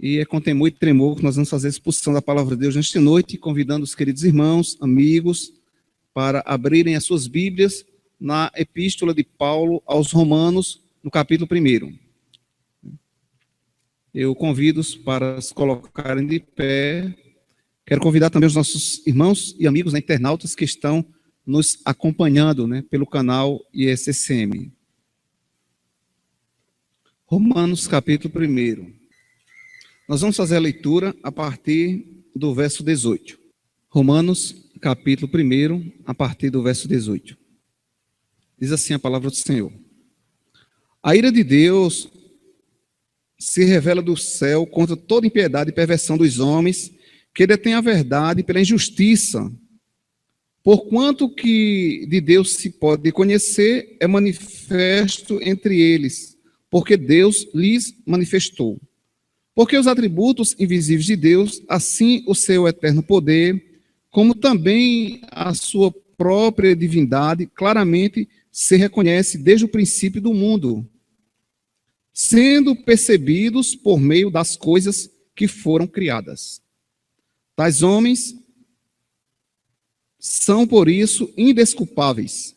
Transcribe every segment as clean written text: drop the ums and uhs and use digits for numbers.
E é com temor e tremor que nós vamos fazer a exposição da palavra de Deus nesta noite, convidando os queridos irmãos, amigos, para abrirem as suas Bíblias na Epístola de Paulo aos Romanos, no capítulo 1. Eu convido-os para se colocarem de pé. Quero convidar também os nossos irmãos e amigos, internautas que estão nos acompanhando, pelo canal ISCM. Romanos, capítulo 1. Nós vamos fazer a leitura a partir do verso 18. Romanos, capítulo 1, a partir do verso 18. Diz assim a palavra do Senhor. A ira de Deus se revela do céu contra toda impiedade e perversão dos homens que detêm a verdade pela injustiça. Porquanto que de Deus se pode conhecer, é manifesto entre eles, porque Deus lhes manifestou. Porque os atributos invisíveis de Deus, assim o seu eterno poder, como também a sua própria divindade, claramente se reconhece desde o princípio do mundo, sendo percebidos por meio das coisas que foram criadas. Tais homens são, por isso, indesculpáveis,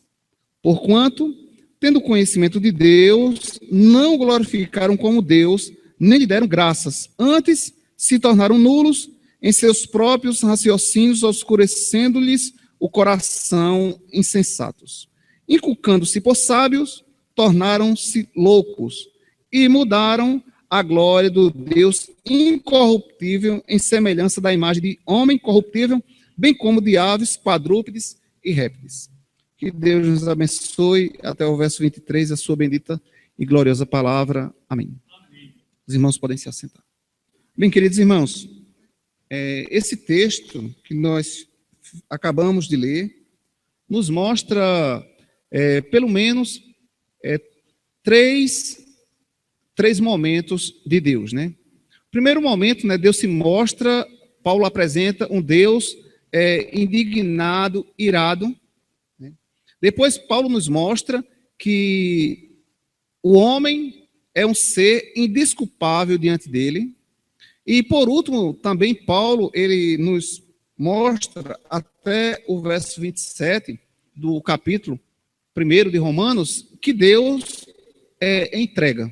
porquanto, tendo conhecimento de Deus, não glorificaram como Deus, nem lhe deram graças. Antes, se tornaram nulos em seus próprios raciocínios, oscurecendo-lhes o coração insensatos. Inculcando-se por sábios, tornaram-se loucos e mudaram a glória do Deus incorruptível em semelhança da imagem de homem corruptível, bem como de aves, quadrúpedes e répteis. Que Deus nos abençoe até o verso 23, a sua bendita e gloriosa palavra. Amém. Os irmãos podem se assentar. Bem, queridos irmãos, esse texto que nós acabamos de ler nos mostra, pelo menos, três momentos de Deus, O primeiro momento, Deus se mostra, Paulo apresenta um Deus indignado, irado. Depois, Paulo nos mostra que o homem é um ser indesculpável diante dele. E, por último, também Paulo, ele nos mostra, até o verso 27 do capítulo 1 de Romanos, que Deus entrega.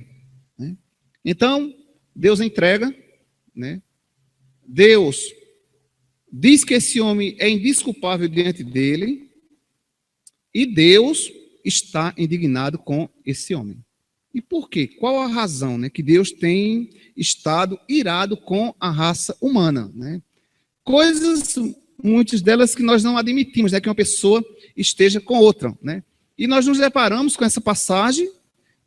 Então, Deus entrega, Deus diz que esse homem é indesculpável diante dele, e Deus está indignado com esse homem. E por quê? Qual a razão que Deus tem estado irado com a raça humana? Coisas, muitas delas que nós não admitimos, que uma pessoa esteja com outra. E nós nos deparamos com essa passagem,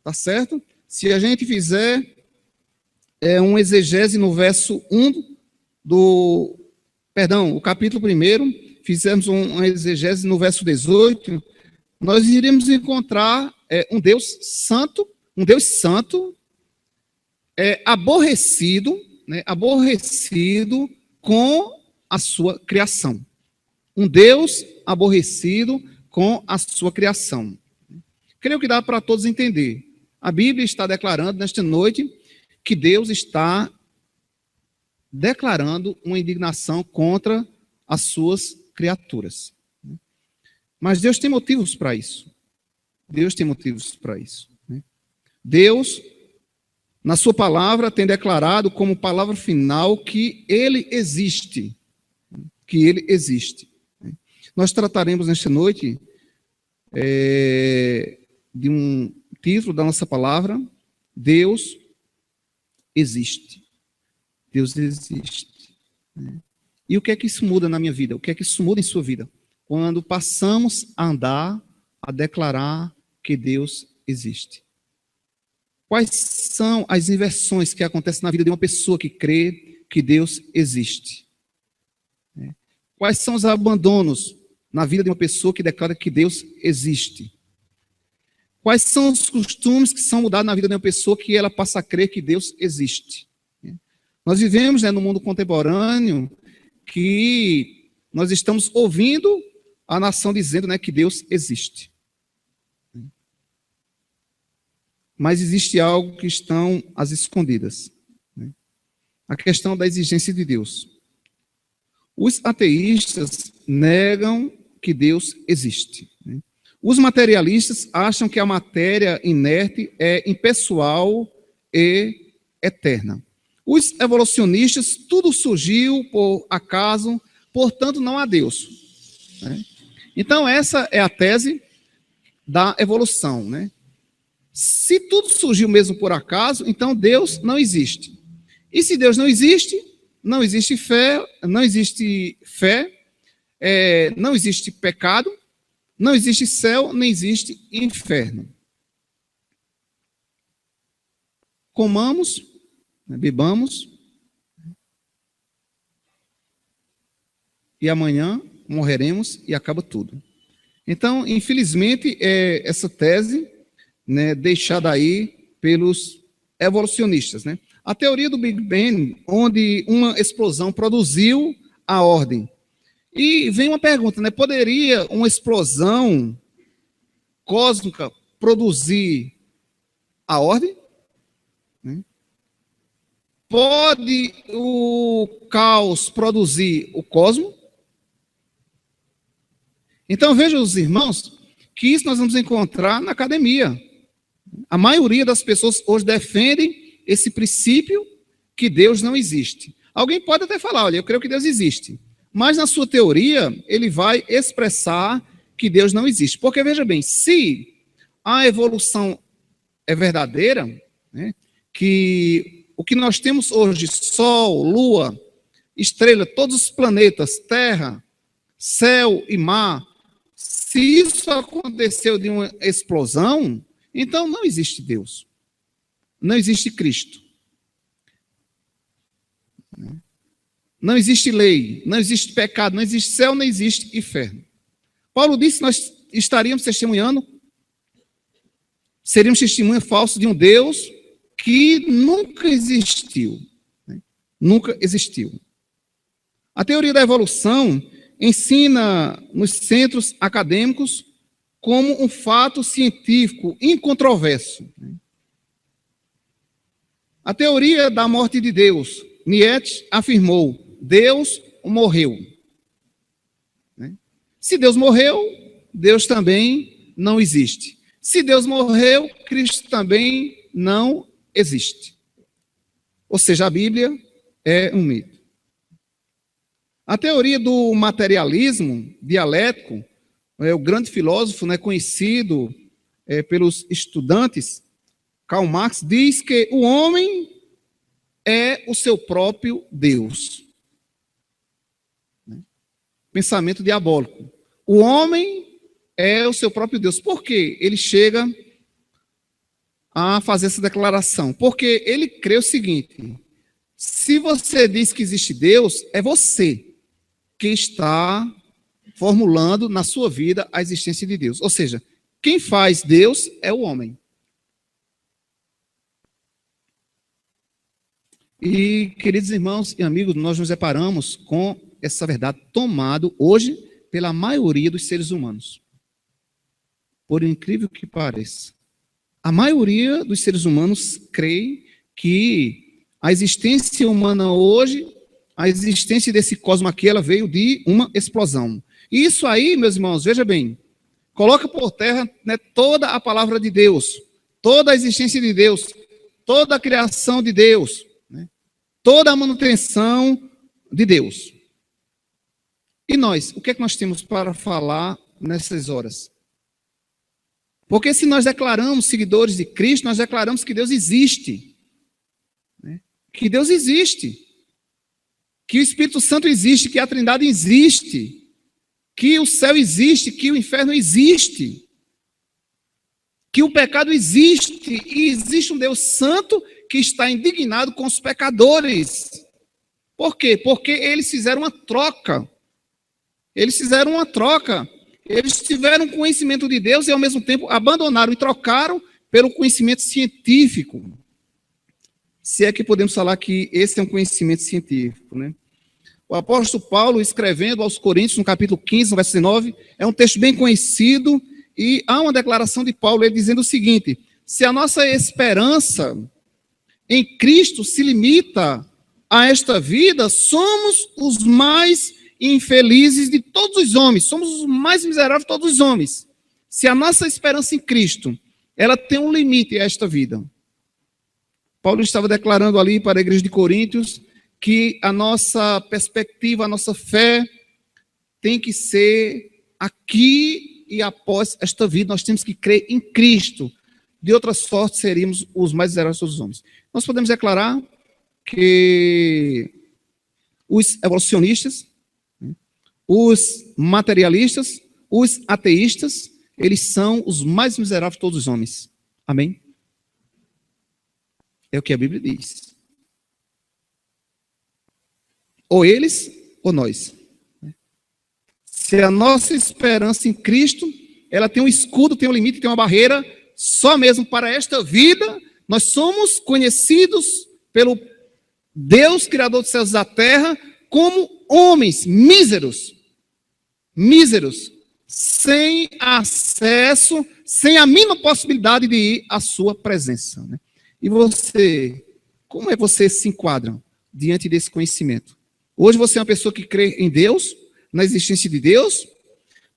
tá certo? Se a gente fizer um exegese no verso 1 o capítulo 1, fizemos um exegese no verso 18, nós iremos encontrar um Deus santo, aborrecido com a sua criação. Um Deus aborrecido com a sua criação. Creio que dá para todos entender. A Bíblia está declarando nesta noite que Deus está declarando uma indignação contra as suas criaturas. Mas Deus tem motivos para isso. Deus, na sua palavra, tem declarado como palavra final que Ele existe. Nós trataremos nesta noite de um título da nossa palavra: Deus existe. E o que é que isso muda na minha vida? O que é que isso muda em sua vida? Quando passamos a andar, a declarar que Deus existe. Quais são as inversões que acontecem na vida de uma pessoa que crê que Deus existe? Quais são os abandonos na vida de uma pessoa que declara que Deus existe? Quais são os costumes que são mudados na vida de uma pessoa que ela passa a crer que Deus existe? Nós vivemos no mundo contemporâneo que nós estamos ouvindo a nação dizendo que Deus existe. Mas existe algo que estão às escondidas. a questão da existência de Deus. Os ateístas negam que Deus existe. Os materialistas acham que a matéria inerte é impessoal e eterna. Os evolucionistas, tudo surgiu por acaso, portanto não há Deus. Então essa é a tese da evolução. Se tudo surgiu mesmo por acaso, então Deus não existe. E se Deus não existe, não existe fé, não existe pecado, não existe céu, nem existe inferno. Comamos, bebamos, e amanhã morreremos e acaba tudo. Então, infelizmente, essa tese, deixada aí pelos evolucionistas. A teoria do Big Bang, onde uma explosão produziu a ordem. E vem uma pergunta, poderia uma explosão cósmica produzir a ordem? Pode o caos produzir o cosmos? Então, vejam os irmãos, que isso nós vamos encontrar na academia. A maioria das pessoas hoje defendem esse princípio que Deus não existe. Alguém pode até falar, olha, eu creio que Deus existe. Mas na sua teoria, ele vai expressar que Deus não existe. Porque, veja bem, se a evolução é verdadeira, que o que nós temos hoje, Sol, Lua, estrela, todos os planetas, Terra, céu e mar, se isso aconteceu de uma explosão, então não existe Deus. Não existe Cristo. Não existe lei, não existe pecado, não existe céu, não existe inferno. Paulo disse que nós estaríamos testemunhando, seríamos testemunha falsa de um Deus que nunca existiu. Nunca existiu. A teoria da evolução ensina nos centros acadêmicos como um fato científico incontroverso. A teoria da morte de Deus, Nietzsche afirmou, Deus morreu. Se Deus morreu, Deus também não existe. Se Deus morreu, Cristo também não existe. Ou seja, a Bíblia é um mito. A teoria do materialismo dialético, o grande filósofo conhecido pelos estudantes, Karl Marx, diz que o homem é o seu próprio Deus. Pensamento diabólico. O homem é o seu próprio Deus. Por que ele chega a fazer essa declaração? Porque ele crê o seguinte: se você diz que existe Deus, é você que está formulando na sua vida a existência de Deus. Ou seja, quem faz Deus é o homem. E, queridos irmãos e amigos, nós nos deparamos com essa verdade tomada hoje pela maioria dos seres humanos. Por incrível que pareça. A maioria dos seres humanos crê que a existência humana hoje, a existência desse cosmos aqui, ela veio de uma explosão. E isso aí, meus irmãos, veja bem, coloca por terra toda a palavra de Deus, toda a existência de Deus, toda a criação de Deus, toda a manutenção de Deus. E nós, o que é que nós temos para falar nessas horas? Porque se nós declaramos seguidores de Cristo, nós declaramos que Deus existe. Que Deus existe. Que o Espírito Santo existe, que a Trindade existe. Que o céu existe, que o inferno existe. Que o pecado existe. E existe um Deus santo que está indignado com os pecadores. Por quê? Porque eles fizeram uma troca. Eles fizeram uma troca. Eles tiveram conhecimento de Deus e, ao mesmo tempo, abandonaram e trocaram pelo conhecimento científico. Se é que podemos falar que esse é um conhecimento científico, O apóstolo Paulo, escrevendo aos Coríntios, no capítulo 15, no verso 19, é um texto bem conhecido, e há uma declaração de Paulo, ele dizendo o seguinte: se a nossa esperança em Cristo se limita a esta vida, somos os mais infelizes de todos os homens, somos os mais miseráveis de todos os homens. Se a nossa esperança em Cristo, ela tem um limite a esta vida. Paulo estava declarando ali para a igreja de Coríntios que a nossa perspectiva, a nossa fé tem que ser aqui e após esta vida. Nós temos que crer em Cristo. De outra sorte, seríamos os mais miseráveis de todos os homens. Nós podemos declarar que os evolucionistas, os materialistas, os ateístas, eles são os mais miseráveis de todos os homens. Amém? É o que a Bíblia diz. Ou eles, ou nós. Se a nossa esperança em Cristo, ela tem um escudo, tem um limite, tem uma barreira, só mesmo para esta vida, nós somos conhecidos pelo Deus, Criador dos céus e da terra, como homens míseros, sem acesso, sem a mínima possibilidade de ir à sua presença. Né? E você, como é que você se enquadra diante desse conhecimento? Hoje você é uma pessoa que crê em Deus, na existência de Deus,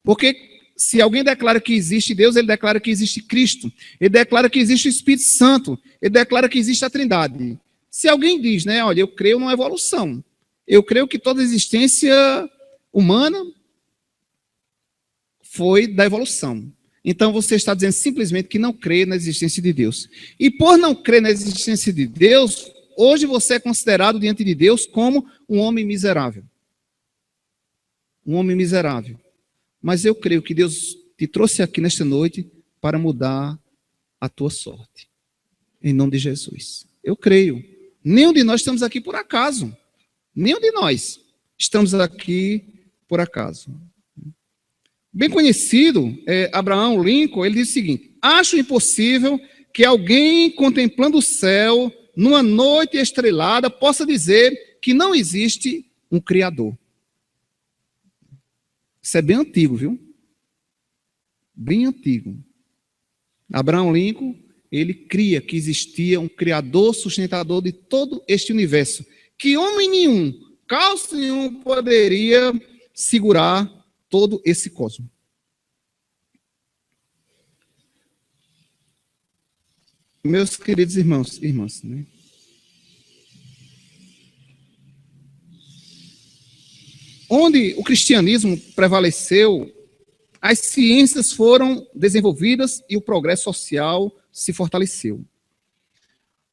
porque se alguém declara que existe Deus, ele declara que existe Cristo, ele declara que existe o Espírito Santo, ele declara que existe a Trindade. Se alguém diz, né, olha, eu creio numa evolução, eu creio que toda a existência humana foi da evolução. Então você está dizendo simplesmente que não crê na existência de Deus. E por não crer na existência de Deus, hoje você é considerado diante de Deus como um homem miserável. Um homem miserável. Mas eu creio que Deus te trouxe aqui nesta noite para mudar a tua sorte. Em nome de Jesus. Eu creio. Nenhum de nós estamos aqui por acaso. Nenhum de nós estamos aqui por acaso. Bem conhecido, Abraham Lincoln, ele diz o seguinte: acho impossível que alguém contemplando o céu numa noite estrelada possa dizer que não existe um Criador. Isso é bem antigo, viu? Bem antigo. Abraham Lincoln, ele cria que existia um Criador sustentador de todo este universo, que homem nenhum, caos nenhum poderia segurar todo esse cosmos. Meus queridos irmãos e irmãs, né? Onde o cristianismo prevaleceu, as ciências foram desenvolvidas e o progresso social se fortaleceu.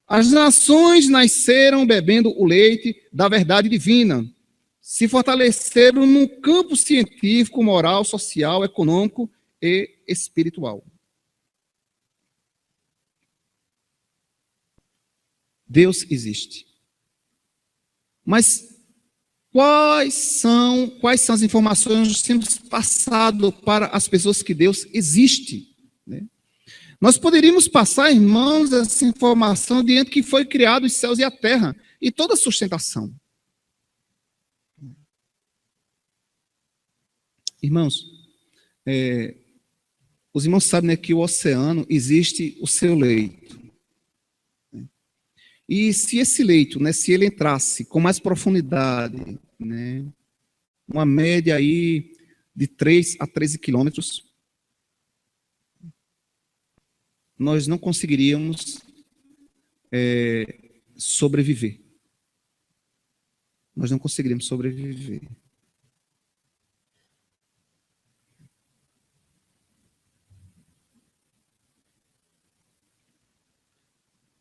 As nações nasceram bebendo o leite da verdade divina, se fortaleceram no campo científico, moral, social, econômico e espiritual. Deus existe. Mas quais são as informações que nós temos passado para as pessoas que Deus existe? Né? Nós poderíamos passar, irmãos, essa informação diante que foi criado os céus e a terra e toda a sustentação. Irmãos, os irmãos sabem, né, que o oceano existe o seu leito. E se esse leito, né, se ele entrasse com mais profundidade, né, uma média aí de 3 a 13 quilômetros, nós não conseguiríamos sobreviver. Nós não conseguiríamos sobreviver.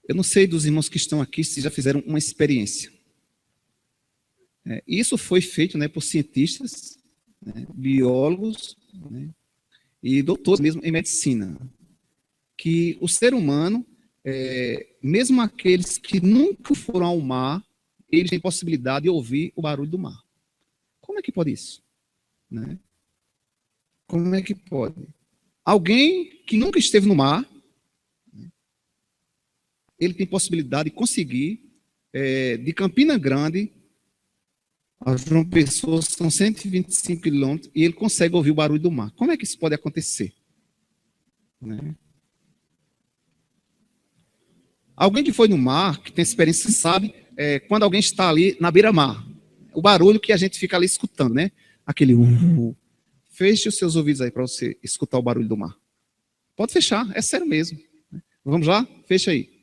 Eu não sei dos irmãos que estão aqui se já fizeram uma experiência. Isso foi feito, né, por cientistas, né, biólogos, né, e doutores mesmo em medicina. Que o ser humano, mesmo aqueles que nunca foram ao mar, eles têm possibilidade de ouvir o barulho do mar. Como é que pode isso? Né? Como é que pode? Alguém que nunca esteve no mar, ele tem possibilidade de conseguir, de Campina Grande a João Pessoa, são 125 quilômetros, e ele consegue ouvir o barulho do mar. Como é que isso pode acontecer? Né? Alguém que foi no mar, que tem experiência, sabe quando alguém está ali na beira-mar. O barulho que a gente fica ali escutando, né? Aquele... Feche os seus ouvidos aí para você escutar o barulho do mar. Pode fechar, é sério mesmo. Vamos lá? Fecha aí.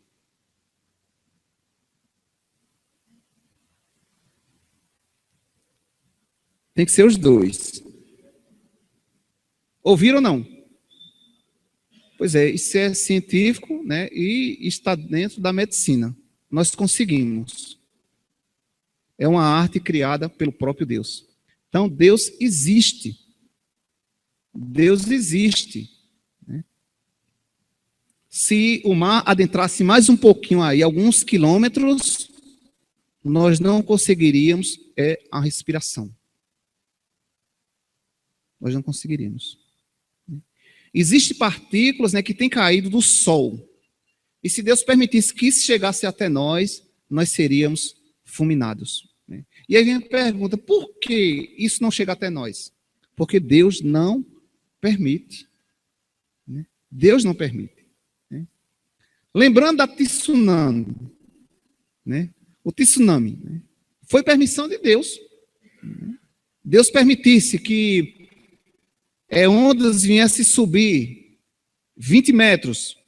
Tem que ser os dois. Ouviram ou não? Pois é, isso é científico, né? E está dentro da medicina. Nós conseguimos. É uma arte criada pelo próprio Deus. Então, Deus existe. Deus existe. Né? Se o mar adentrasse mais um pouquinho aí, alguns quilômetros, nós não conseguiríamos a respiração. Nós não conseguiríamos. Existem partículas, né, que têm caído do Sol. E se Deus permitisse que isso chegasse até nós, nós seríamos fulminados. Né? E aí vem a pergunta, por que isso não chega até nós? Porque Deus não permite. Né? Deus não permite. Né? Lembrando da tsunami. Né? O tsunami, né? Foi permissão de Deus. Né? Deus permitisse que ondas viessem subir 20 metros.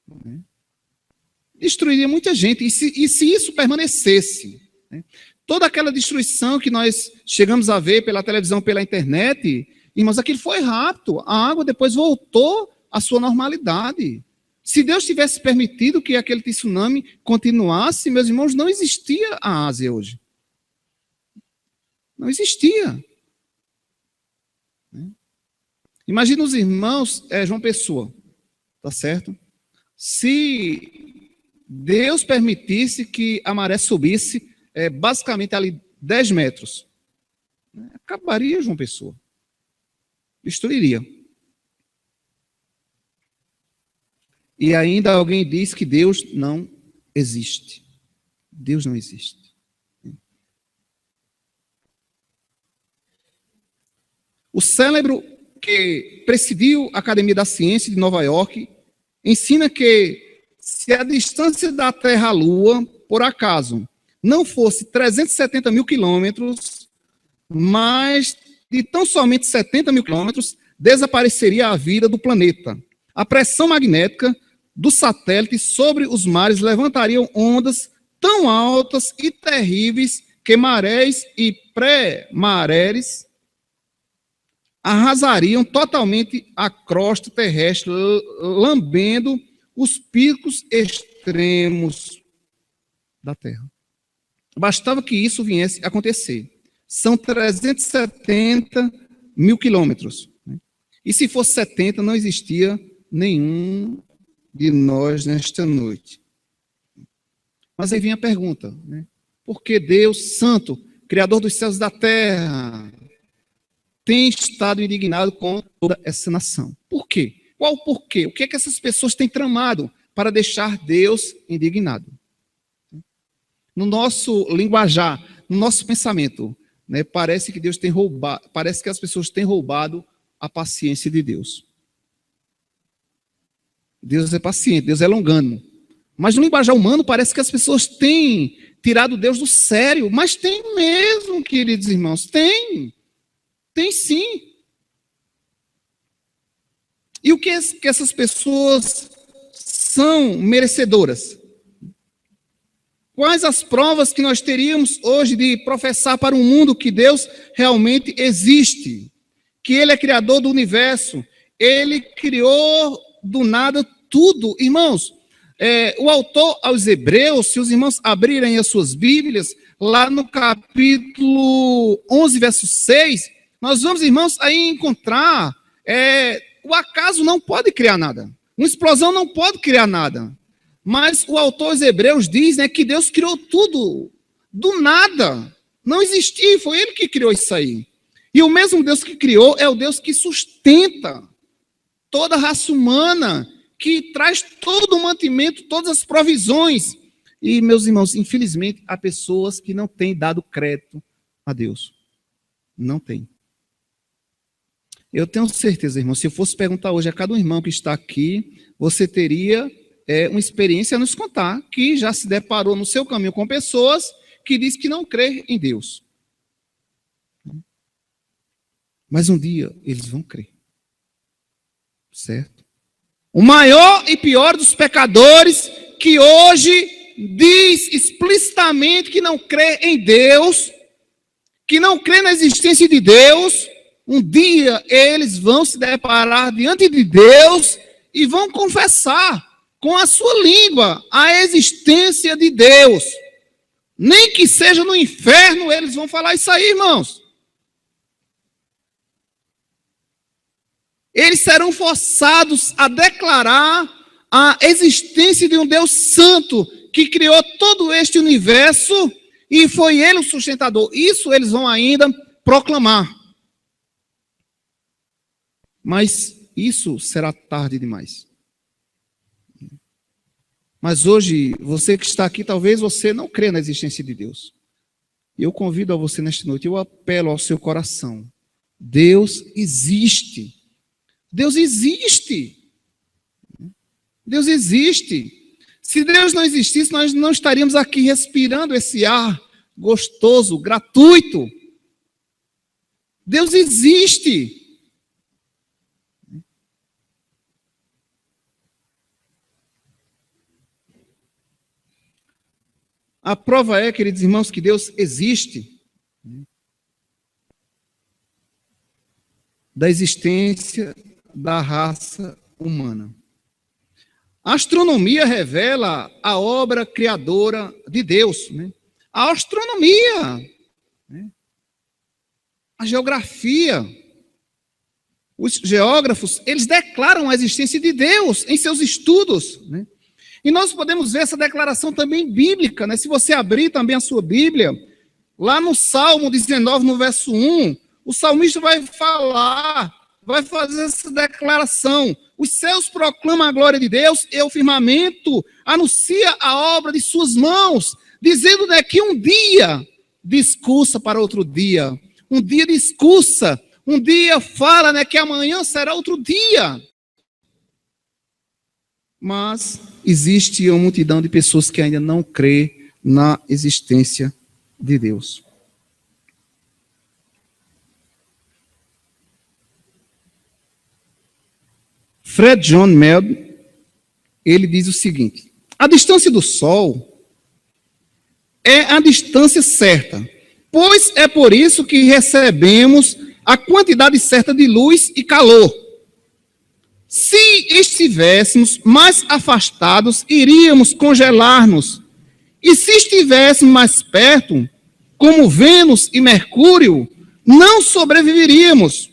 Né? Destruiria muita gente. E se isso permanecesse, né? Toda aquela destruição que nós chegamos a ver pela televisão, pela internet, irmãos, aquilo foi rápido. A água depois voltou à sua normalidade. Se Deus tivesse permitido que aquele tsunami continuasse, meus irmãos, não existia a Ásia hoje. Não existia. Imagina os irmãos, João Pessoa, tá certo? Se Deus permitisse que a maré subisse, basicamente ali 10 metros, acabaria João Pessoa. Destruiria. E ainda alguém diz que Deus não existe. Deus não existe. O célebre que presidiu a Academia da Ciência de Nova York ensina que se a distância da Terra à Lua, por acaso, não fosse 370 mil quilômetros, mas de tão somente 70 mil quilômetros, desapareceria a vida do planeta. A pressão magnética do satélite sobre os mares levantaria ondas tão altas e terríveis que marés e pré-marés arrasariam totalmente a crosta terrestre, lambendo os picos extremos da Terra. Bastava que isso viesse a acontecer. São 370 mil quilômetros. Né? E se fosse 70, não existia nenhum de nós nesta noite. Mas aí vem a pergunta, né? Por que Deus Santo, Criador dos céus e da terra, tem estado indignado com toda essa nação? Por quê? Qual o porquê? O que é que essas pessoas têm tramado para deixar Deus indignado? No nosso linguajar, no nosso pensamento, né, parece que Deus tem roubado, parece que as pessoas têm roubado a paciência de Deus. Deus é paciente, Deus é longânimo. Mas no linguajar humano parece que as pessoas têm tirado Deus do sério. Mas tem mesmo, queridos irmãos, tem. Tem sim. E o que essas pessoas são merecedoras? Quais as provas que nós teríamos hoje de professar para o mundo que Deus realmente existe? Que Ele é criador do universo. Ele criou do nada tudo. Irmãos, o autor aos Hebreus, se os irmãos abrirem as suas Bíblias, lá no capítulo 11, verso 6, nós vamos, irmãos, aí encontrar o acaso não pode criar nada. Uma explosão não pode criar nada. Mas o autor aos Hebreus diz, né, que Deus criou tudo do nada. Não existia, foi Ele que criou isso aí. E o mesmo Deus que criou é o Deus que sustenta toda a raça humana, que traz todo o mantimento, todas as provisões. E, meus irmãos, infelizmente, há pessoas que não têm dado crédito a Deus. Não tem. Eu tenho certeza, irmão, se eu fosse perguntar hoje a cada um irmão que está aqui, você teria uma experiência a nos contar, que já se deparou no seu caminho com pessoas que diz que não crê em Deus. Mas um dia eles vão crer. Certo? O maior e pior dos pecadores que hoje diz explicitamente que não crê em Deus, que não crê na existência de Deus, um dia eles vão se deparar diante de Deus e vão confessar com a sua língua a existência de Deus. Nem que seja no inferno, eles vão falar isso aí, irmãos. Eles serão forçados a declarar a existência de um Deus santo que criou todo este universo e foi ele o sustentador. Isso eles vão ainda proclamar. Mas isso será tarde demais. Mas hoje, você que está aqui, talvez você não crê na existência de Deus. Eu convido a você nesta noite, eu apelo ao seu coração. Deus existe. Deus existe. Deus existe. Se Deus não existisse, nós não estaríamos aqui respirando esse ar gostoso, gratuito. Deus existe. A prova é, queridos irmãos, que Deus existe. Da existência da raça humana. A astronomia revela a obra criadora de Deus. Né? A astronomia, né? A geografia. Os geógrafos, eles declaram a existência de Deus em seus estudos. Né? E nós podemos ver essa declaração também bíblica. Né? Se você abrir também a sua Bíblia, lá no Salmo 19, no verso 1, o salmista vai falar, vai fazer essa declaração. Os céus proclamam a glória de Deus e o firmamento anuncia a obra de suas mãos, dizendo, né, que um dia discursa para outro dia. Um dia discursa, um dia fala, né, que amanhã será outro dia. Mas existe uma multidão de pessoas que ainda não crê na existência de Deus. Fred John Meld, ele diz o seguinte: a distância do Sol é a distância certa, pois é por isso que recebemos a quantidade certa de luz e calor. Se estivéssemos mais afastados, iríamos congelar-nos. E se estivéssemos mais perto, como Vênus e Mercúrio, não sobreviveríamos.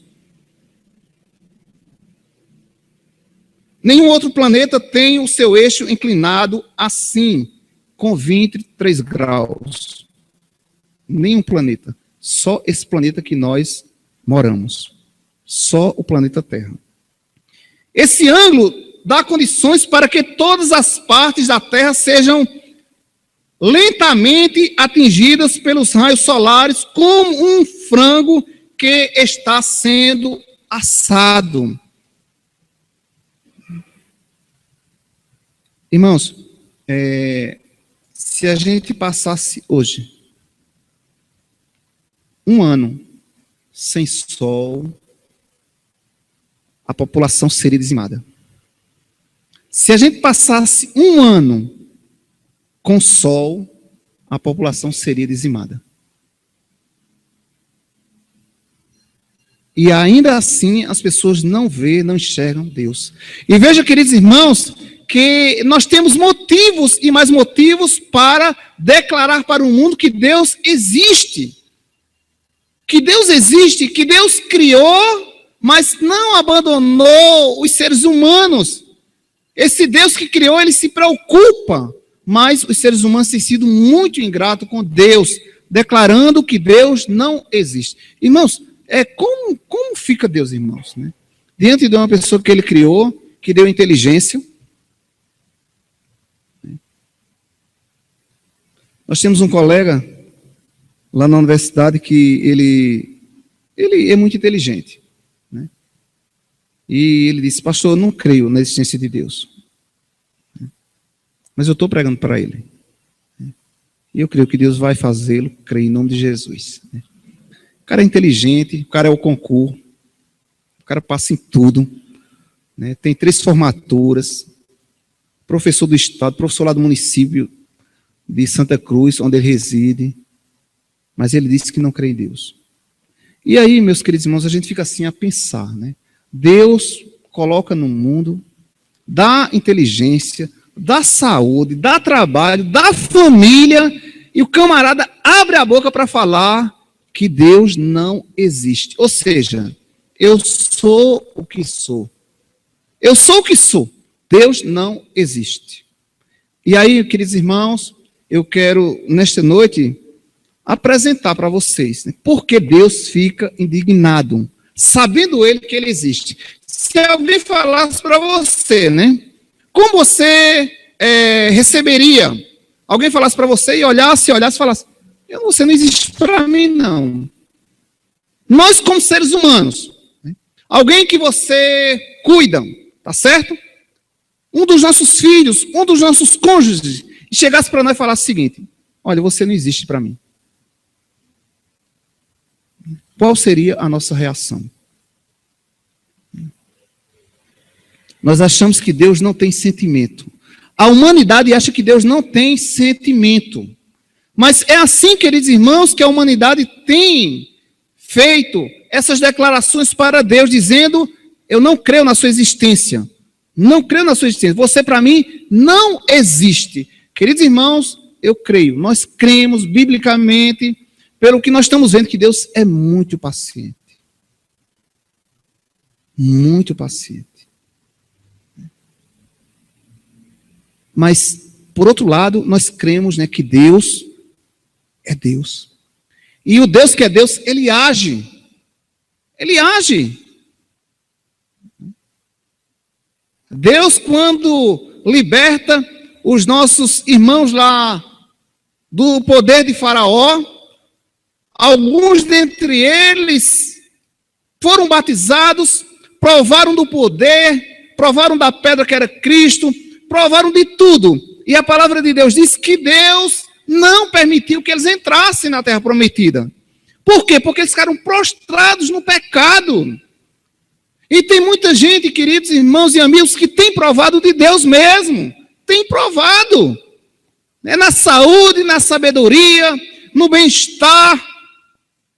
Nenhum outro planeta tem o seu eixo inclinado assim, com 23 graus. Nenhum planeta. Só esse planeta que nós moramos. Só o planeta Terra. Esse ângulo dá condições para que todas as partes da Terra sejam lentamente atingidas pelos raios solares, como um frango que está sendo assado. Irmãos, se a gente passasse hoje um ano sem sol, a população seria dizimada. Se a gente passasse um ano com sol, a população seria dizimada. E ainda assim as pessoas não veem, não enxergam Deus. E veja, queridos irmãos, que nós temos motivos e mais motivos para declarar para o mundo que Deus existe. Que Deus existe, que Deus criou, mas não abandonou os seres humanos. Esse Deus que criou, ele se preocupa, mas os seres humanos têm sido muito ingratos com Deus, declarando que Deus não existe. Irmãos, como fica Deus, irmãos? Né? Diante de uma pessoa que ele criou, que deu inteligência. Nós temos um colega lá na universidade que ele é muito inteligente. Né? E ele disse: pastor, eu não creio na existência de Deus. Mas eu estou pregando para ele. E eu creio que Deus vai fazê-lo, creio em nome de Jesus. O cara é inteligente, o cara é o concurso, o cara passa em tudo. Tem 3 formaturas, professor do estado, professor lá do município de Santa Cruz, onde ele reside. Mas ele disse que não crê em Deus. E aí, meus queridos irmãos, a gente fica assim a pensar, Deus coloca no mundo, dá inteligência, dá saúde, dá trabalho, dá família, e o camarada abre a boca para falar que Deus não existe. Ou seja, eu sou o que sou. Eu sou o que sou. Deus não existe. E aí, queridos irmãos, eu quero, nesta noite, apresentar para vocês por que Deus fica indignado, sabendo ele que ele existe. Se alguém falasse para você, como você receberia? Alguém falasse para você e olhasse e falasse, você não existe para mim, não. Nós, como seres humanos, alguém que você cuida, tá certo? Um dos nossos filhos, um dos nossos cônjuges, e chegasse para nós e falasse o seguinte, olha, você não existe para mim. Qual seria a nossa reação? Nós achamos que Deus não tem sentimento. A humanidade acha que Deus não tem sentimento. Mas é assim, queridos irmãos, que a humanidade tem feito essas declarações para Deus, dizendo, eu não creio na sua existência. Não creio na sua existência. Você, para mim, não existe. Queridos irmãos, eu creio. Nós cremos biblicamente, pelo que nós estamos vendo, que Deus é muito paciente. Muito paciente. Mas, por outro lado, nós cremos que Deus é Deus. E o Deus que é Deus, Ele age. Ele age. Deus, quando liberta os nossos irmãos lá do poder de Faraó, alguns dentre eles foram batizados, provaram do poder, provaram da pedra que era Cristo, provaram de tudo. E a palavra de Deus diz que Deus não permitiu que eles entrassem na terra prometida. Por quê? Porque eles ficaram prostrados no pecado. E tem muita gente, queridos irmãos e amigos, que tem provado de Deus mesmo. Tem provado. Na saúde, na sabedoria, no bem-estar,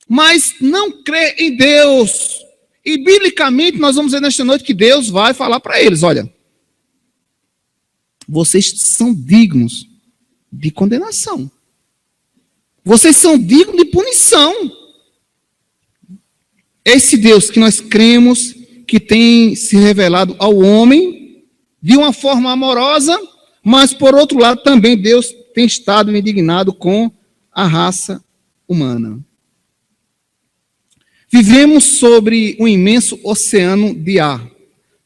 mas não crê em Deus. E biblicamente nós vamos ver nesta noite que Deus vai falar para eles, olha, vocês são dignos de condenação. Vocês são dignos de punição. Esse Deus que nós cremos, que tem se revelado ao homem, de uma forma amorosa, mas por outro lado também Deus tem estado indignado com a raça humana. Vivemos sobre um imenso oceano de ar.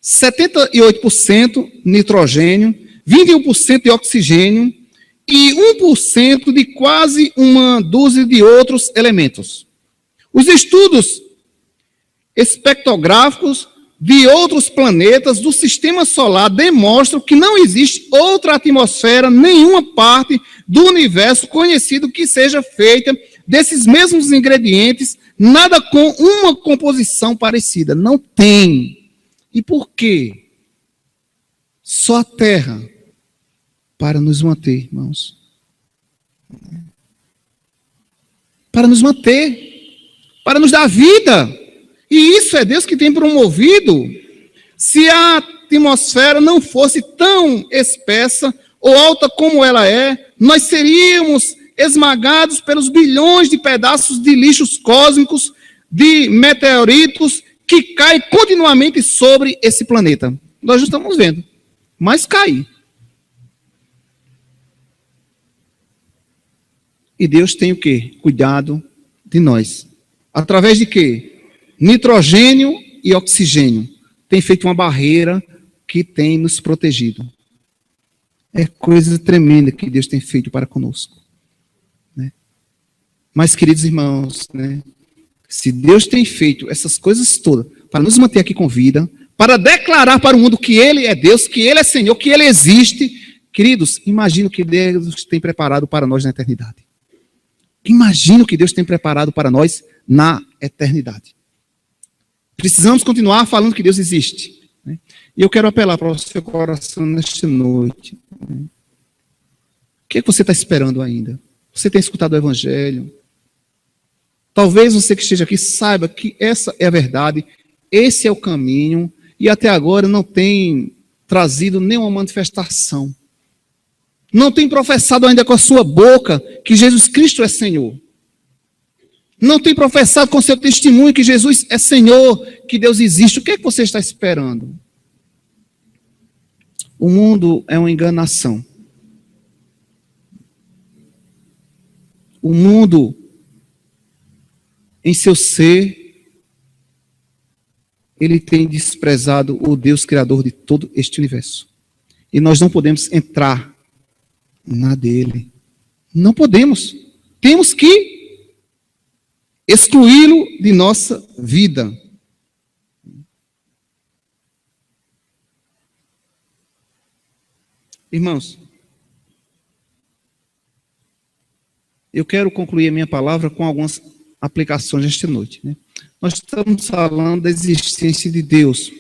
78% nitrogênio, 21% de oxigênio e 1% de quase uma dúzia de outros elementos. Os estudos espectrográficos de outros planetas do sistema solar demonstram que não existe outra atmosfera, nenhuma parte do universo conhecido que seja feita desses mesmos ingredientes, nada com uma composição parecida. Não tem. E por quê? Só a Terra para nos manter, irmãos. Para nos manter. Para nos dar vida. E isso é Deus que tem promovido. Se a atmosfera não fosse tão espessa ou alta como ela é, nós seríamos esmagados pelos bilhões de pedaços de lixos cósmicos, de meteoritos que caem continuamente sobre esse planeta. Nós já estamos vendo, mas cai. E Deus tem o quê? Cuidado de nós. Através de quê? Nitrogênio e oxigênio. Tem feito uma barreira que tem nos protegido. É coisa tremenda que Deus tem feito para conosco. Mas, queridos irmãos, se Deus tem feito essas coisas todas para nos manter aqui com vida, para declarar para o mundo que Ele é Deus, que Ele é Senhor, que Ele existe, Queridos, imagina o que Deus tem preparado para nós na eternidade. Imagina o que Deus tem preparado para nós na eternidade. Precisamos continuar falando que Deus existe. Né? E eu quero apelar para o seu coração nesta noite. Né? O que é que você está esperando ainda? Você tem escutado o Evangelho? Talvez você que esteja aqui saiba que essa é a verdade, esse é o caminho, e até agora não tem trazido nenhuma manifestação. Não tem professado ainda com a sua boca que Jesus Cristo é Senhor. Não tem professado com seu testemunho que Jesus é Senhor, que Deus existe. O que é que você está esperando? O mundo é uma enganação. O mundo, em seu ser, ele tem desprezado o Deus Criador de todo este universo. E nós não podemos entrar na dele. Não podemos. Temos que excluí-lo de nossa vida. Irmãos, eu quero concluir a minha palavra com algumas aplicações esta noite. Né? Nós estamos falando da existência de Deus.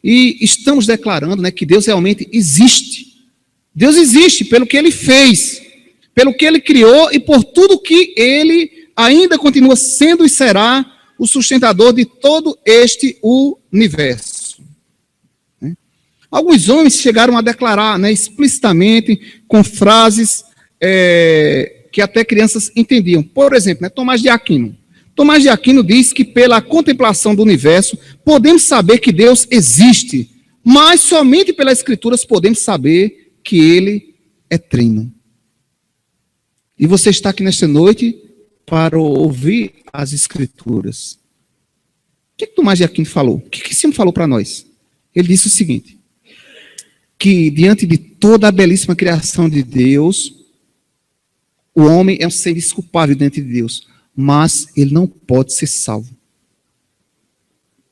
E estamos declarando, né, que Deus realmente existe. Deus existe pelo que Ele fez, pelo que Ele criou e por tudo que Ele ainda continua sendo e será o sustentador de todo este universo. Né? Alguns homens chegaram a declarar, né, explicitamente, com frases que até crianças entendiam. Por exemplo, né, Tomás de Aquino. Tomás de Aquino diz que pela contemplação do universo podemos saber que Deus existe, mas somente pelas Escrituras podemos saber que Ele é trino. E você está aqui nesta noite para ouvir as Escrituras. O que Tomás de Aquino falou? O que Simão falou para nós? Ele disse o seguinte, que diante de toda a belíssima criação de Deus, o homem é um ser desculpável diante de Deus, mas ele não pode ser salvo.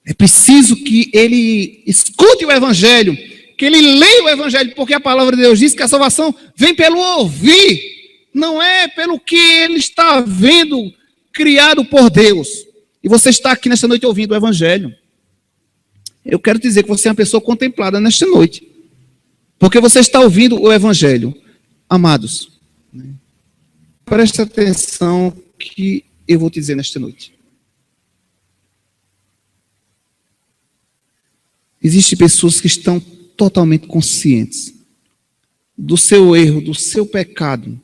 É preciso que ele escute o Evangelho, que ele leia o Evangelho, porque a palavra de Deus diz que a salvação vem pelo ouvir, não é pelo que ele está vendo criado por Deus. E você está aqui nesta noite ouvindo o Evangelho. Eu quero dizer que você é uma pessoa contemplada nesta noite, porque você está ouvindo o Evangelho. Amados, preste atenção que eu vou te dizer nesta noite. Existem pessoas que estão totalmente conscientes do seu erro, do seu pecado,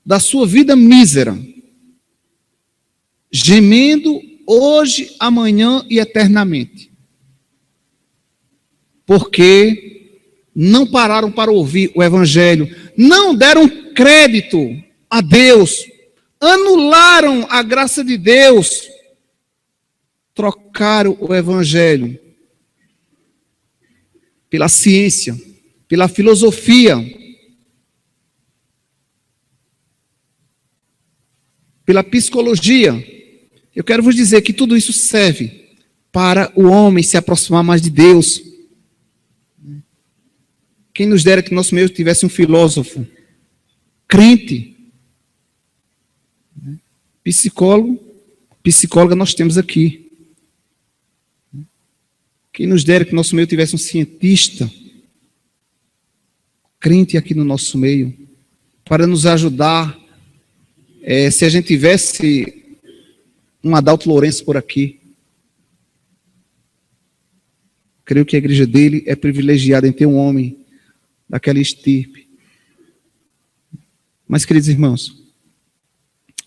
da sua vida mísera, gemendo hoje, amanhã e eternamente, porque não pararam para ouvir o Evangelho, não deram crédito a Deus, anularam a graça de Deus, trocaram o Evangelho pela ciência, pela filosofia, pela psicologia. Eu quero vos dizer que tudo isso serve para o homem se aproximar mais de Deus. Quem nos dera que nosso meio tivesse um filósofo, crente, psicólogo, psicóloga nós temos aqui. Quem nos dera que nosso meio tivesse um cientista, crente aqui no nosso meio, para nos ajudar, se a gente tivesse um Adalto Lourenço por aqui. Creio que a igreja dele é privilegiada em ter um homem daquela estirpe. Mas, queridos irmãos,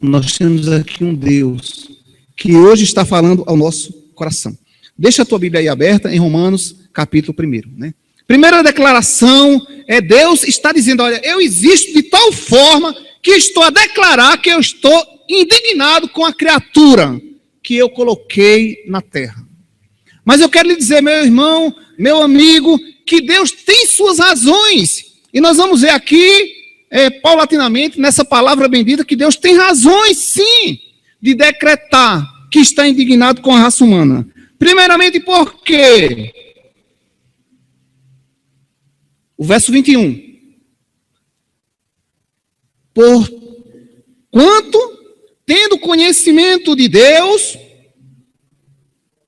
nós temos aqui um Deus que hoje está falando ao nosso coração. Deixa a tua Bíblia aí aberta em Romanos, capítulo 1. Né? Primeira declaração Deus está dizendo, olha, eu existo de tal forma que estou a declarar que eu estou indignado com a criatura que eu coloquei na terra. Mas eu quero lhe dizer, meu irmão, meu amigo, que Deus tem suas razões. E nós vamos ver aqui, paulatinamente, nessa palavra bendita, que Deus tem razões, sim, de decretar que está indignado com a raça humana. Primeiramente, por quê? O verso 21. Porquanto, tendo conhecimento de Deus,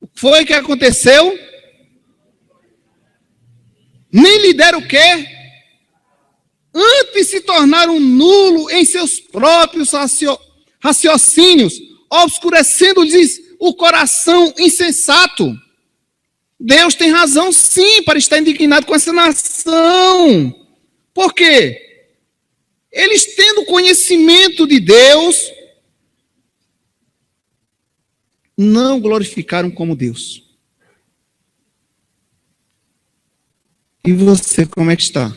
o que foi que aconteceu? Nem lhe deram o quê? Antes se tornaram nulo em seus próprios raciocínios, obscurecendo-lhes o coração insensato. Deus tem razão, sim, para estar indignado com essa nação. Por quê? Eles, tendo conhecimento de Deus, não glorificaram como Deus. E você, como é que está?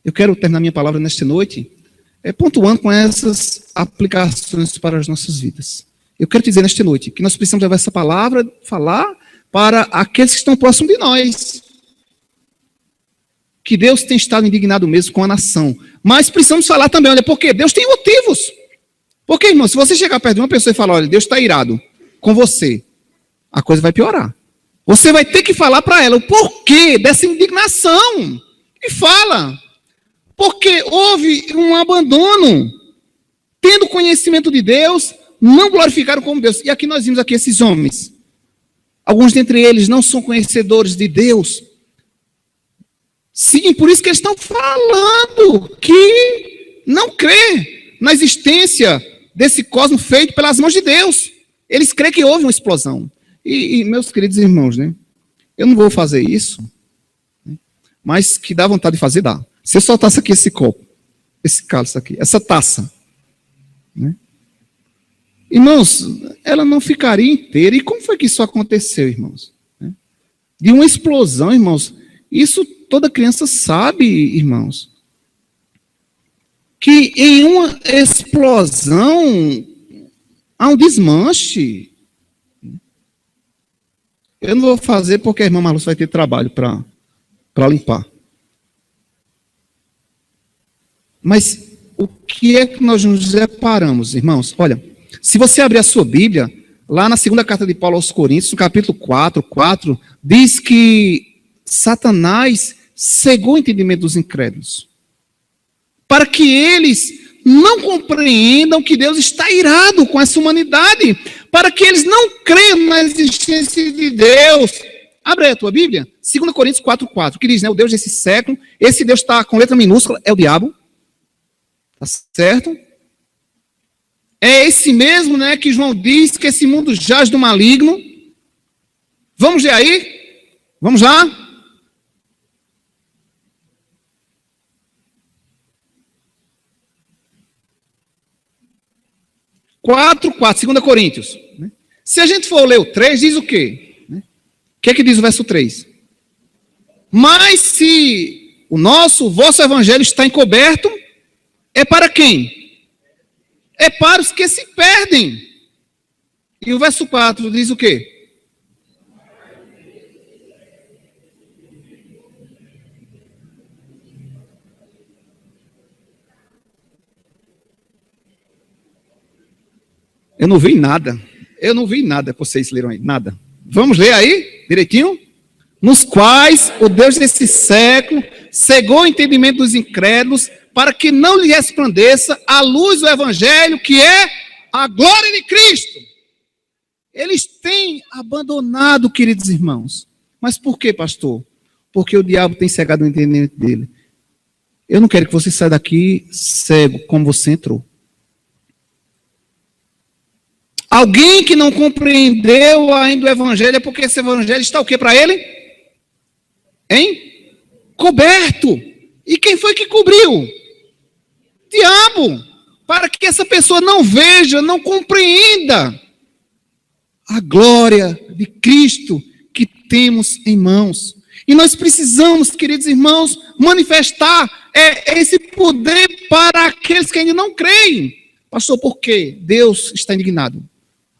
Eu quero terminar minha palavra nesta noite pontuando com essas aplicações para as nossas vidas. Eu quero te dizer nesta noite que nós precisamos levar essa palavra, falar para aqueles que estão próximos de nós. Que Deus tem estado indignado mesmo com a nação. Mas precisamos falar também, olha, porque Deus tem motivos. Porque, irmão, se você chegar perto de uma pessoa e falar, olha, Deus está irado com você, a coisa vai piorar. Você vai ter que falar para ela o porquê dessa indignação. E fala. Porque houve um abandono. Tendo conhecimento de Deus, não glorificaram como Deus. E aqui nós vimos aqui esses homens. Alguns dentre eles não são conhecedores de Deus. Sim, por isso que eles estão falando que não crê na existência desse cosmos feito pelas mãos de Deus. Eles creem que houve uma explosão. E meus queridos irmãos, né? Eu não vou fazer isso, né? Mas que dá vontade de fazer, dá. Se eu soltasse aqui esse copo, esse cálice aqui, essa taça, né? Irmãos, ela não ficaria inteira. E como foi que isso aconteceu, irmãos? De uma explosão, irmãos. Isso toda criança sabe, irmãos. Que em uma explosão há um desmanche. Eu não vou fazer porque a irmã Marluz vai ter trabalho para limpar. Mas o que é que nós nos deparamos, irmãos? Olha, se você abrir a sua Bíblia, lá na segunda carta de Paulo aos Coríntios, no capítulo 4, diz que Satanás cegou o entendimento dos incrédulos, para que eles não compreendam que Deus está irado com essa humanidade, para que eles não creiam na existência de Deus. Abre aí a tua Bíblia, 2 Coríntios 4, que diz, né, o Deus desse século, esse Deus está com letra minúscula, é o diabo, tá certo? É esse mesmo, né, que João diz que esse mundo jaz do maligno. Vamos ver aí? Vamos lá? 2 Coríntios. Se a gente for ler o 3, diz o quê? O que é que diz o verso 3? Mas se o vosso evangelho está encoberto, é para quem? É para os que se perdem. E o verso 4 diz o quê? Eu não vi nada. Eu não vi nada que vocês leram aí. Nada. Vamos ler aí, direitinho? Nos quais o Deus desse século cegou o entendimento dos incrédulos, para que não lhe resplandeça a luz do evangelho, que é a glória de Cristo. Eles têm abandonado, queridos irmãos. Mas por quê, pastor? Porque o diabo tem cegado o entendimento dele. Eu não quero que você saia daqui cego, como você entrou. Alguém que não compreendeu ainda o evangelho, é porque esse evangelho está o quê para ele? Hein? Coberto. E quem foi que cobriu? Diabo. Para que essa pessoa não veja, não compreenda a glória de Cristo que temos em mãos. E nós precisamos, queridos irmãos, manifestar esse poder para aqueles que ainda não creem. Pastor, por quê? Deus está indignado.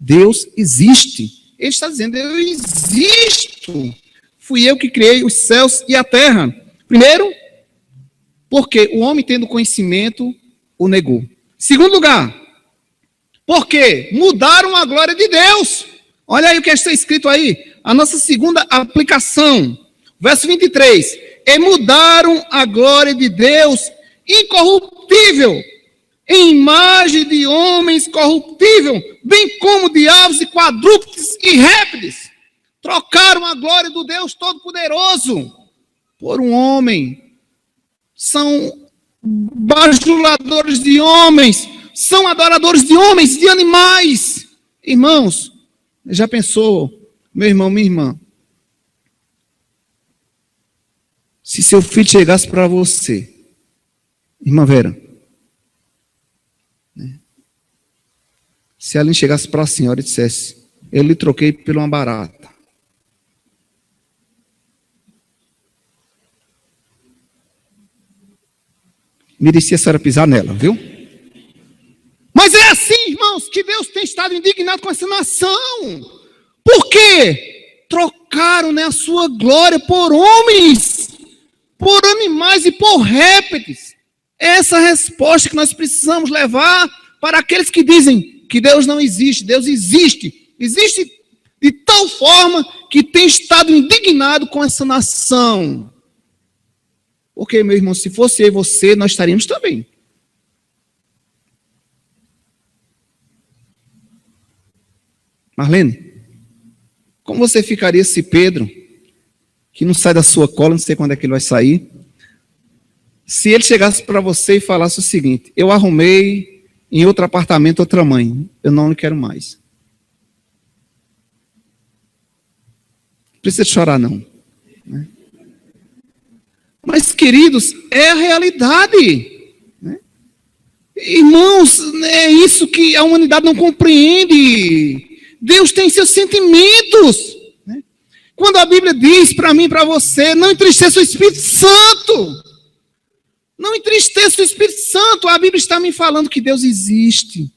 Deus existe. Ele está dizendo, eu existo. Fui eu que criei os céus e a terra. Primeiro, porque o homem tendo conhecimento o negou. Segundo lugar, porque mudaram a glória de Deus. Olha aí o que está escrito aí. A nossa segunda aplicação. Verso 23. E mudaram a glória de Deus incorruptível incorruptível, em imagem de homens corruptível, bem como de aves e quadrúpedes e répteis. Trocaram a glória do Deus Todo-Poderoso por um homem. São bajuladores de homens, são adoradores de homens, de animais. Irmãos, já pensou, meu irmão, minha irmã, se seu filho chegasse para você, irmã Vera, se ela chegasse para a senhora e dissesse, eu lhe troquei por uma barata. Merecia a senhora pisar nela, viu? Mas é assim, irmãos, que Deus tem estado indignado com essa nação. Por quê? Trocaram, né, a sua glória por homens, por animais e por répteis. Essa é a resposta que nós precisamos levar para aqueles que dizem que Deus não existe. Deus existe. Existe de tal forma que tem estado indignado com essa nação. Porque, meu irmão, se fosse eu e você, nós estaríamos também. Marlene, como você ficaria se Pedro, que não sai da sua cola, não sei quando é que ele vai sair, se ele chegasse para você e falasse o seguinte, eu arrumei em outro apartamento outra mãe, eu não quero mais. Não precisa chorar não. Né? Mas, queridos, é a realidade. Né? Irmãos, é isso que a humanidade não compreende. Deus tem seus sentimentos. Né? Quando a Bíblia diz para mim e para você, não entristeça o Espírito Santo. Não entristeça o Espírito Santo. A Bíblia está me falando que Deus existe.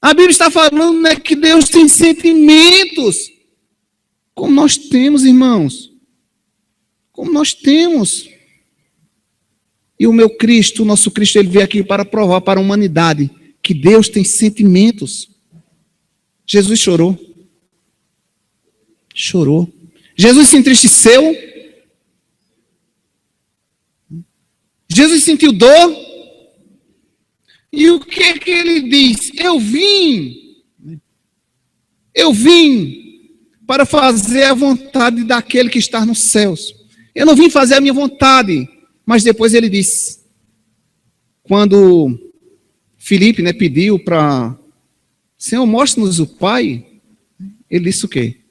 A Bíblia está falando, né, que Deus tem sentimentos. Como nós temos, irmãos. Como nós temos. E o meu Cristo, o nosso Cristo, ele veio aqui para provar para a humanidade que Deus tem sentimentos. Jesus chorou. Chorou. Jesus se entristeceu. Jesus sentiu dor. E o que é que ele diz? Eu vim para fazer a vontade daquele que está nos céus. Eu não vim fazer a minha vontade. Mas depois ele disse, quando Filipe, né, pediu para, Senhor, mostra-nos o Pai, ele disse o quê?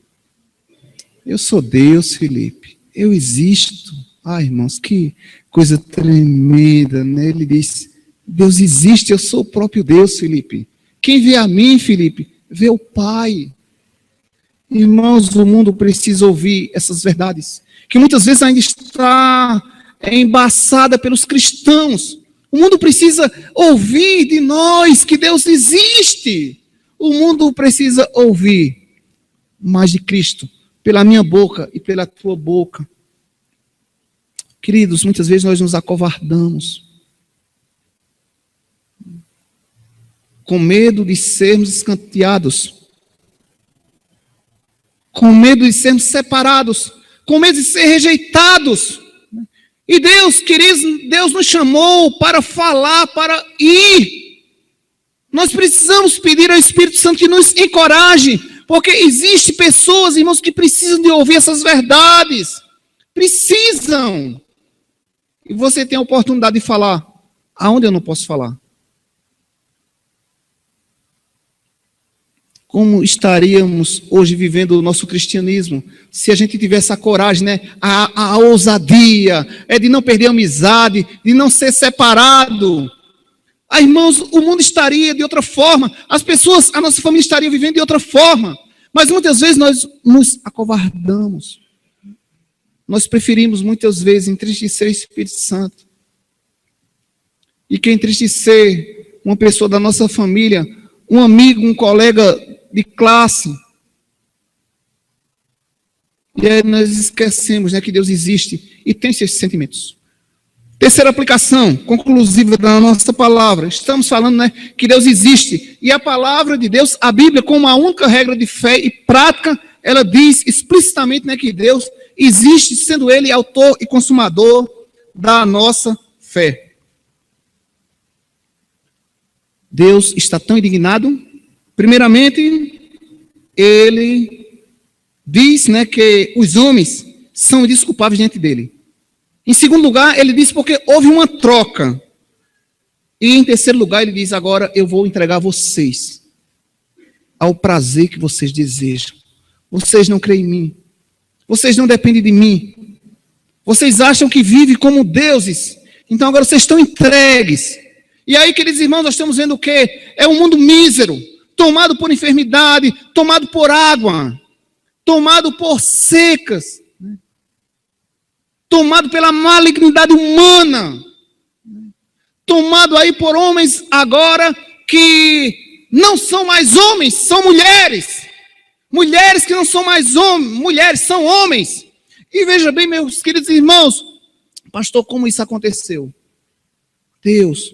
Eu sou Deus, Filipe, eu existo. Ai, irmãos, que coisa tremenda, né? Ele disse, Deus existe, eu sou o próprio Deus, Filipe. Quem vê a mim, Filipe, vê o Pai. Irmãos, o mundo precisa ouvir essas verdades, que muitas vezes ainda está embaçada pelos cristãos. O mundo precisa ouvir de nós que Deus existe. O mundo precisa ouvir mais de Cristo, pela minha boca e pela tua boca. Queridos, muitas vezes nós nos acovardamos, com medo de sermos escanteados, com medo de sermos separados, com medo de ser rejeitados. E Deus, queridos, Deus nos chamou para falar, para ir. Nós precisamos pedir ao Espírito Santo que nos encoraje, porque existem pessoas, irmãos, que precisam de ouvir essas verdades. Precisam. E você tem a oportunidade de falar. Aonde eu não posso falar? Como estaríamos hoje vivendo o nosso cristianismo se a gente tivesse a coragem, né, a ousadia, de não perder a amizade, de não ser separado? Irmãos, o mundo estaria de outra forma, as pessoas, a nossa família estaria vivendo de outra forma, mas muitas vezes nós nos acovardamos. Nós preferimos muitas vezes entristecer o Espírito Santo. E quem entristecer uma pessoa da nossa família, um amigo, um colega de classe. E aí nós esquecemos, né, que Deus existe e tem seus sentimentos. Terceira aplicação, conclusiva da nossa palavra. Estamos falando, né, que Deus existe. E a palavra de Deus, a Bíblia, como a única regra de fé e prática, ela diz explicitamente, né, que Deus existe, sendo Ele autor e consumador da nossa fé. Deus está tão indignado? Primeiramente, ele diz, né, que os homens são indesculpáveis diante dele. Em segundo lugar, ele diz porque houve uma troca. E em terceiro lugar, ele diz, agora eu vou entregar vocês ao prazer que vocês desejam. Vocês não creem em mim. Vocês não dependem de mim. Vocês acham que vivem como deuses. Então agora vocês estão entregues. E aí, queridos irmãos, nós estamos vendo o quê? É um mundo mísero, tomado por enfermidade, tomado por água, tomado por secas, tomado pela malignidade humana, tomado aí por homens agora que não são mais homens, são mulheres. Mulheres que não são mais homens, mulheres são homens. E veja bem, meus queridos irmãos, pastor, como isso aconteceu? Deus,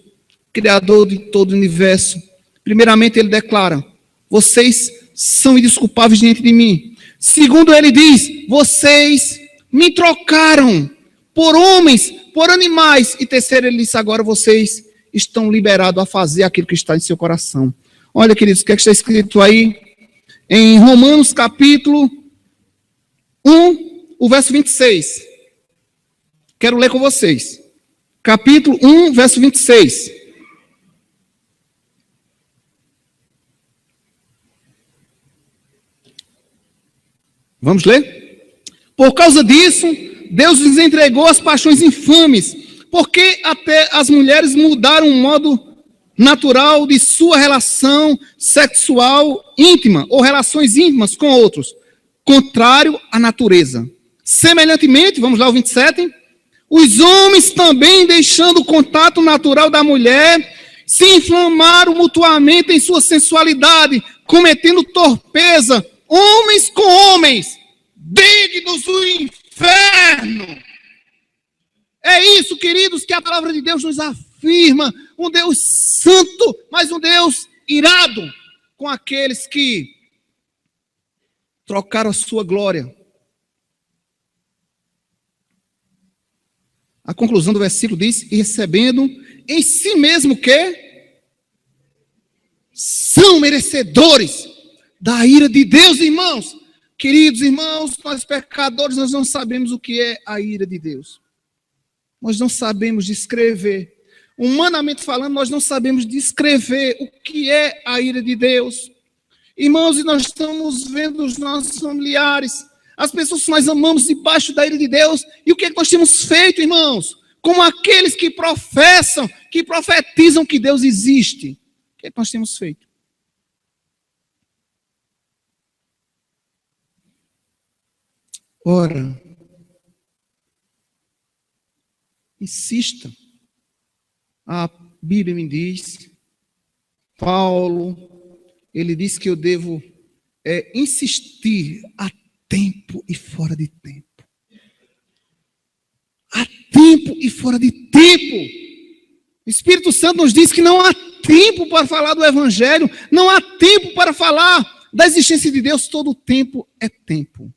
Criador de todo o universo, primeiramente ele declara, vocês são indesculpáveis diante de mim. Segundo ele diz, vocês me trocaram por homens, por animais. E terceiro ele diz, agora vocês estão liberados a fazer aquilo que está em seu coração. Olha, queridos, o que está escrito aí? Em Romanos capítulo 1, o verso 26. Quero ler com vocês. Capítulo 1, verso 26. Vamos ler? Por causa disso, Deus lhes entregou as paixões infames, porque até as mulheres mudaram o modo natural de sua relação sexual íntima, ou relações íntimas com outros, contrário à natureza. Semelhantemente, vamos lá ao 27, os homens também, deixando o contato natural da mulher, se inflamaram mutuamente em sua sensualidade, cometendo torpeza, homens com homens, dignos do inferno. É isso, queridos, que a palavra de Deus nos afirma. Um Deus santo, mas um Deus irado com aqueles que trocaram a sua glória. A conclusão do versículo diz, e recebendo em si mesmo que são merecedores da ira de Deus, irmãos. Queridos irmãos, nós pecadores, nós não sabemos o que é a ira de Deus. Nós não sabemos descrever. Humanamente falando, nós não sabemos descrever o que é a ira de Deus. Irmãos, e nós estamos vendo os nossos familiares, as pessoas que nós amamos debaixo da ira de Deus. E o que é que nós temos feito, irmãos? Como aqueles que professam, que profetizam que Deus existe. O que é que nós temos feito? Ora, insista. A Bíblia me diz, Paulo, ele diz que eu devo insistir a tempo e fora de tempo. Há tempo e fora de tempo. O Espírito Santo nos diz que não há tempo para falar do Evangelho, não há tempo para falar da existência de Deus, todo tempo é tempo.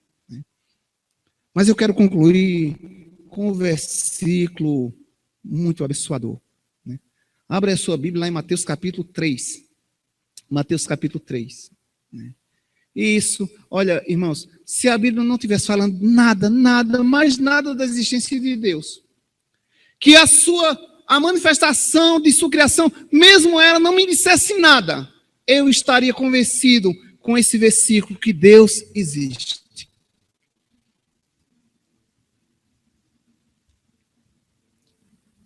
Mas eu quero concluir com um versículo muito abençoador. Abre a sua Bíblia lá em Mateus capítulo 3. Mateus capítulo 3. Isso, olha, irmãos, se a Bíblia não estivesse falando nada, mais nada da existência de Deus, que a manifestação de sua criação, mesmo ela não me dissesse nada, eu estaria convencido com esse versículo que Deus existe.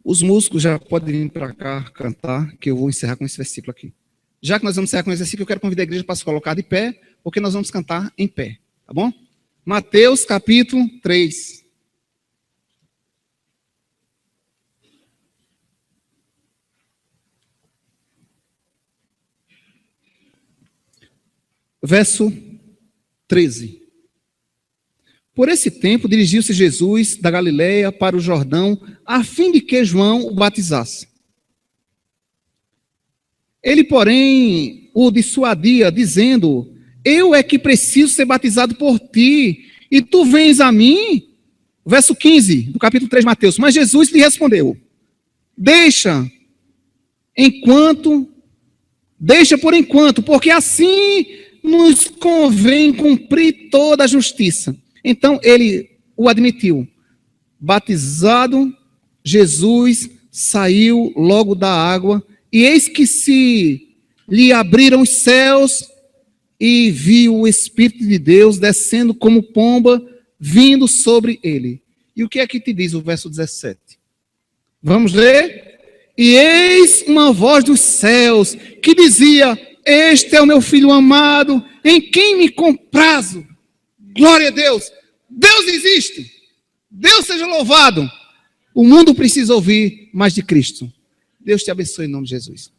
Os músicos já podem vir para cá cantar, que eu vou encerrar com esse versículo aqui. Já que nós vamos encerrar com esse versículo, eu quero convidar a igreja para se colocar de pé, porque nós vamos cantar em pé, tá bom? Mateus capítulo 3. Verso 13. Por esse tempo, dirigiu-se Jesus da Galileia para o Jordão, a fim de que João o batizasse. Ele, porém, o dissuadia, dizendo, eu é que preciso ser batizado por ti, e tu vens a mim? Verso 15, do capítulo 3 de Mateus. Mas Jesus lhe respondeu, deixa, enquanto Deixa por enquanto, porque assim nos convém cumprir toda a justiça. Então ele o admitiu. Batizado, Jesus saiu logo da água, e eis que se lhe abriram os céus, e viu o Espírito de Deus descendo como pomba, vindo sobre ele. E o que é que te diz o verso 17? Vamos ler? E eis uma voz dos céus, que dizia: este é o meu filho amado, em quem me comprazo. Glória a Deus! Deus existe! Deus seja louvado! O mundo precisa ouvir mais de Cristo. Deus te abençoe em nome de Jesus.